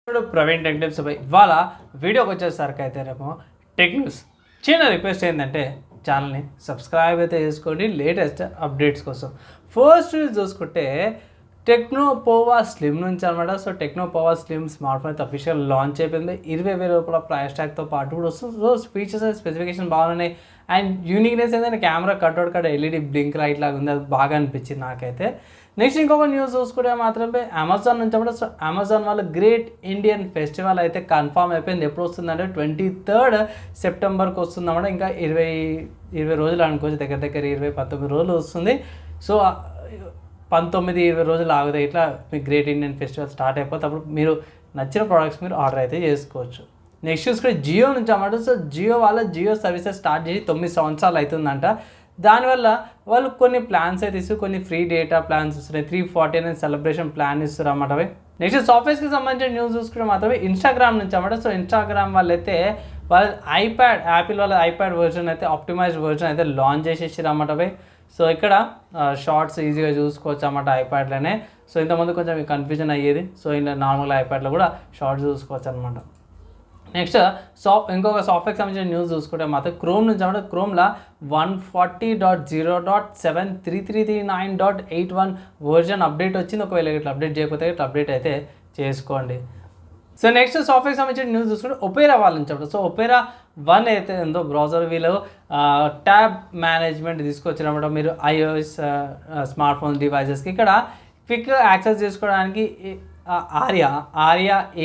ఇప్పుడు Praveen tech tips ఇవాళ వీడియోకి వచ్చేసరికి అయితేనేమో టెక్ న్యూస్. చిన్న రిక్వెస్ట్ ఏంటంటే ఛానల్ని సబ్స్క్రైబ్ అయితే చేసుకోండి లేటెస్ట్ అప్డేట్స్ కోసం. ఫస్ట్ న్యూస్ చూసుకుంటే టెక్నో పోవా స్లిమ్ నుంచి అనమాట. సో టెక్నో పోవా స్లిమ్ స్మార్ట్ ఫోన్ అయితే అఫీషియల్ లాంచ్ అయిపోయింది. 20,000 రూపాయల ప్రైస్ ట్యాగ్తో పాటు కూడా వస్తుంది. సో ఫీచర్స్ అండ్ స్పెసిఫికేషన్ బాగున్నాయి. అండ్ యూనిక్నెస్ ఏంటంటే కెమెరా కట్అవుట్ కాడ ఎల్ఈడి బ్లింక్ లైట్ లాగా ఉంది, అది బాగా అనిపించింది నాకైతే. నెక్స్ట్ ఇంకొక న్యూస్ చూసుకుంటే మాత్రమే అమెజాన్ నుంచి అనమాట. సో అమెజాన్ వాళ్ళ గ్రేట్ ఇండియన్ ఫెస్టివల్ అయితే కన్ఫామ్ అయిపోయింది. ఎప్పుడు వస్తుందంటే 23rd సెప్టెంబర్కి వస్తుందన్నమాట. ఇంకా 20 రోజులు అనుకోవచ్చు, దగ్గర 19 రోజులు వస్తుంది. సో 19-20 రోజులు ఆగుతాయి. ఇట్లా మీకు గ్రేట్ ఇండియన్ ఫెస్టివల్ స్టార్ట్ అయిపోతే అప్పుడు మీరు నచ్చిన ప్రోడక్ట్స్ మీరు ఆర్డర్ అయితే చేసుకోవచ్చు. నెక్స్ట్ చూసుకుంటే జియో నుంచి అన్నమాట. సో జియో వాళ్ళ జియో సర్వీసెస్ స్టార్ట్ చేసి 9 సంవత్సరాలు అవుతుందంట. దానివల్ల వాళ్ళు కొన్ని ప్లాన్స్ అయితే ఇస్తారు, కొన్ని ఫ్రీ డేటా ప్లాన్స్ ఇస్తున్నాయి. 349 సెలబ్రేషన్ ప్లాన్ ఇస్తారు అన్నమాట. నెక్స్ట్ సాఫ్ట్వేర్స్కి సంబంధించిన న్యూస్ చూసుకుంటే మాత్రమే ఇన్స్టాగ్రామ్ నుంచి అన్నమాట. సో ఇన్స్టాగ్రామ్ వాళ్ళైతే వాళ్ళ యాపిల్ వాళ్ళ ఐప్యాడ్ వర్జన్ అయితే ఆప్టిమైజ్డ్ వర్జన్ అయితే లాంచ్ చేసేసారు అన్నమాట. సో ఇక్కడ షార్ట్స్ ఈజీగా చూసుకోవచ్చు అన్నమాట ఐప్యాడ్లోనే. సో ఇంతకుముందు కొంచెం కన్ఫ్యూజన్ అయ్యేది. సో ఇలా నార్మల్ ఐప్యాడ్లో కూడా షార్ట్స్ చూసుకోవచ్చు అనమాట. నెక్స్ట్ ఇంకొక సాఫ్ట్వేర్కి సంబంధించిన న్యూస్ చూసుకుంటే మాత్రం క్రోమ్ నుంచి అన్నమాట. క్రోమ్లో 140.0.73339.81 వర్జన్ అప్డేట్ వచ్చింది. ఒకవేళ ఇట్లా అప్డేట్ చేయకపోతే ఇట్లా అప్డేట్ అయితే చేసుకోండి. సో నెక్స్ట్ సాఫ్ట్వేర్కి సంబంధించిన న్యూస్ చూసుకుంటే ఒపేరా వాళ్ళ నుంచి అప్పుడు. సో ఒపేరా 1 అయితే ఉందో బ్రౌజర్ వీళ్ళు ట్యాబ్ మేనేజ్మెంట్ తీసుకొచ్చినప్పుడు మీరు iOS స్మార్ట్ ఫోన్ డివైజెస్కి ఇక్కడ క్విక్ యాక్సెస్ చేసుకోవడానికి ఆర్యా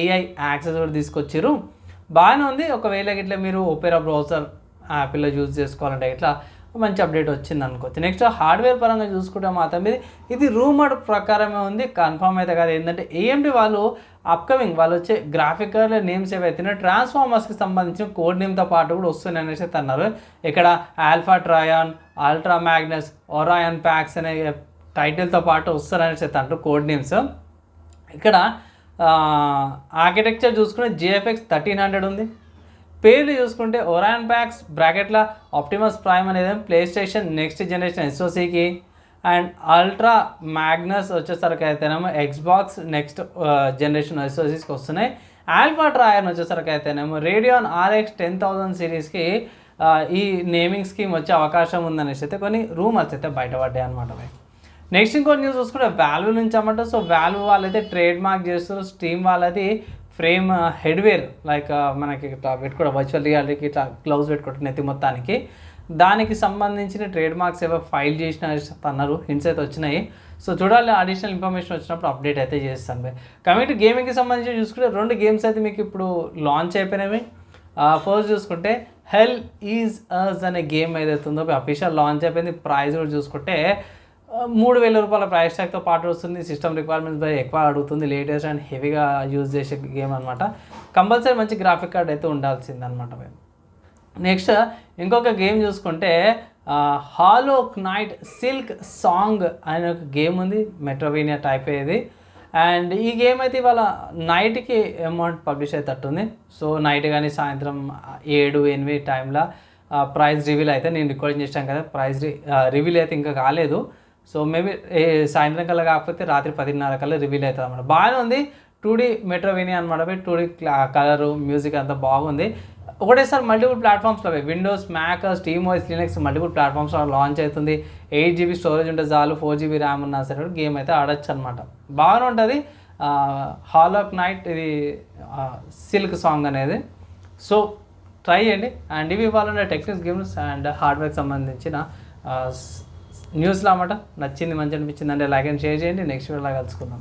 AI యాక్సెస్ కూడా తీసుకొచ్చారు. బాగానే ఉంది. ఒకవేళ ఇట్లా మీరు ఒపేరా బ్రౌజర్ యాపిల్లో యూజ్ చేసుకోవాలంటే ఇట్లా మంచి అప్డేట్ వచ్చింది అనుకోవచ్చు. నెక్స్ట్ హార్డ్వేర్ పరంగా చూసుకుంటే మాత్రం ఇది రూమర్ ప్రకారమే ఉంది, కన్ఫర్మ్ అయితే కాదు. ఏంటంటే AMD వాళ్ళు అప్కమింగ్ వాళ్ళు వచ్చే గ్రాఫికల్ నేమ్స్ ఏవైతే ట్రాన్స్ఫార్మర్స్కి సంబంధించిన కోడ్ నేమ్తో పాటు కూడా వస్తుంది అనేసి అన్నారు. ఇక్కడ Alpha Trion, Ultra Magnus, Orion Pax అనే టైటిల్తో పాటు వస్తారనేసి అంటారు కోడ్ నేమ్స్. ఇక్కడ ఆర్కిటెక్చర్ చూసుకుంటే GFX 1300 ఉంది. పేర్లు చూసుకుంటే ఒరాయన్ ప్యాక్స్ బ్రాకెట్ల ఆప్టిమస్ ప్రైమ్ అనేది ప్లే స్టేషన్ నెక్స్ట్ జనరేషన్ SoCకి, అండ్ అల్ట్రా మ్యాగ్నస్ వచ్చేసరికి అయితేనేమో ఎక్స్బాక్స్ నెక్స్ట్ జనరేషన్ SoCస్కి వస్తున్నాయి. ఆల్ఫా ట్రయాన్ వచ్చేసరికి అయితేనేమో రేడియాన్ RX 10000 సిరీస్కి ఈ నేమింగ్ స్కీమ్ వచ్చే అవకాశం ఉందనేసి అయితే కొన్ని రూమర్స్ అయితే బయటపడ్డాయి అనమాట. నెక్స్ట్ ఇంకో న్యూస్ చూసుకుంటే వాల్వ్ నుంచి అన్నమాట. సో వాల్వ్ వాళ్ళైతే ట్రేడ్ మార్క్ చేస్తారు. స్టీమ్ వాళ్ళది ఫ్రేమ్ హెడ్వేర్ లైక్ మనకి ఇట్లా పెట్టుకోవడం వర్చువల్ రియాలిటీకి ఇట్లా గ్లౌజ్ పెట్టుకోవడం నెత్తి మొత్తానికి, దానికి సంబంధించిన ట్రేడ్ మార్క్స్ ఏవో ఫైల్ చేసిన అన్నారు, హింట్స్ అయితే వచ్చినాయి. సో చూడాలి, అడిషనల్ ఇన్ఫర్మేషన్ వచ్చినప్పుడు అప్డేట్ అయితే చేస్తాను. కమింగ్ గేమింగ్కి సంబంధించి చూసుకుంటే 2 గేమ్స్ అయితే మీకు ఇప్పుడు లాంచ్ అయిపోయినవి. ఫస్ట్ చూసుకుంటే హెల్ ఈజ్ అస్ అనే గేమ్ ఏదైతే ఉందో అఫీషియల్ లాంచ్ అయిపోయింది. ప్రైస్ కూడా చూసుకుంటే 3,000 రూపాయల ప్రైస్ ట్యాగ్తో పాటు వస్తుంది. సిస్టమ్ రిక్వైర్మెంట్స్ ఎక్కువ అడుగుతుంది. లేటెస్ట్ అండ్ హెవీగా యూజ్ చేసే గేమ్ అనమాట. కంపల్సరీ మంచి గ్రాఫిక్ కార్డ్ అయితే ఉండాల్సింది అనమాట. నెక్స్ట్ ఇంకొక గేమ్ చూసుకుంటే హాలో నైట్ సిల్క్ సాంగ్ అనే ఒక గేమ్ ఉంది, మెట్రోవేనియా టైప్ ఇది. అండ్ ఈ గేమ్ అయితే ఇవాళ నైట్కి అమౌంట్ పబ్లిష్ అవుతుంది. సో నైట్ కానీ సాయంత్రం 7-8 టైంలో ప్రైస్ రివీల్ అయితే నేను రికార్డింగ్ చేశాను కదా, ప్రైస్ రివీల్ అయితే ఇంకా కాలేదు. సో మేబీ సాయంత్రం కల్లా కాకపోతే రాత్రి 10:30 కల్లా రివీల్ అవుతుంది అనమాట. బాగానే ఉంది. 2D మెట్రోవేనియా అనమాట. 2D కలరు మ్యూజిక్ అంతా బాగుంది. ఒకటేసారి మల్టిపుల్ ప్లాట్ఫామ్స్లో Windows, Mac, Steam OS, Linux multiple ప్లాట్ఫామ్స్లో లాంచ్ అవుతుంది. 8GB స్టోరేజ్ ఉంటే చాలు, 4GB ర్యామ్ ఉన్నా సరే గేమ్ అయితే ఆడచ్చు అనమాట. బాగానే ఉంటుంది. హాలో నైట్ ఇది సిల్క్ సాంగ్ అనేది. సో ట్రై చేయండి. అండ్ ఇవి ఇవ్వాలంటే టెక్నిక్స్ గేమ్స్ అండ్ హార్డ్వేర్కి సంబంధించిన న్యూస్లో అన్నమాట. నచ్చింది, మంచి అనిపించింది అంటే లైక్ అండ్ షేర్ చేయండి. నెక్స్ట్ వీడియోలో కలుసుకుందాం.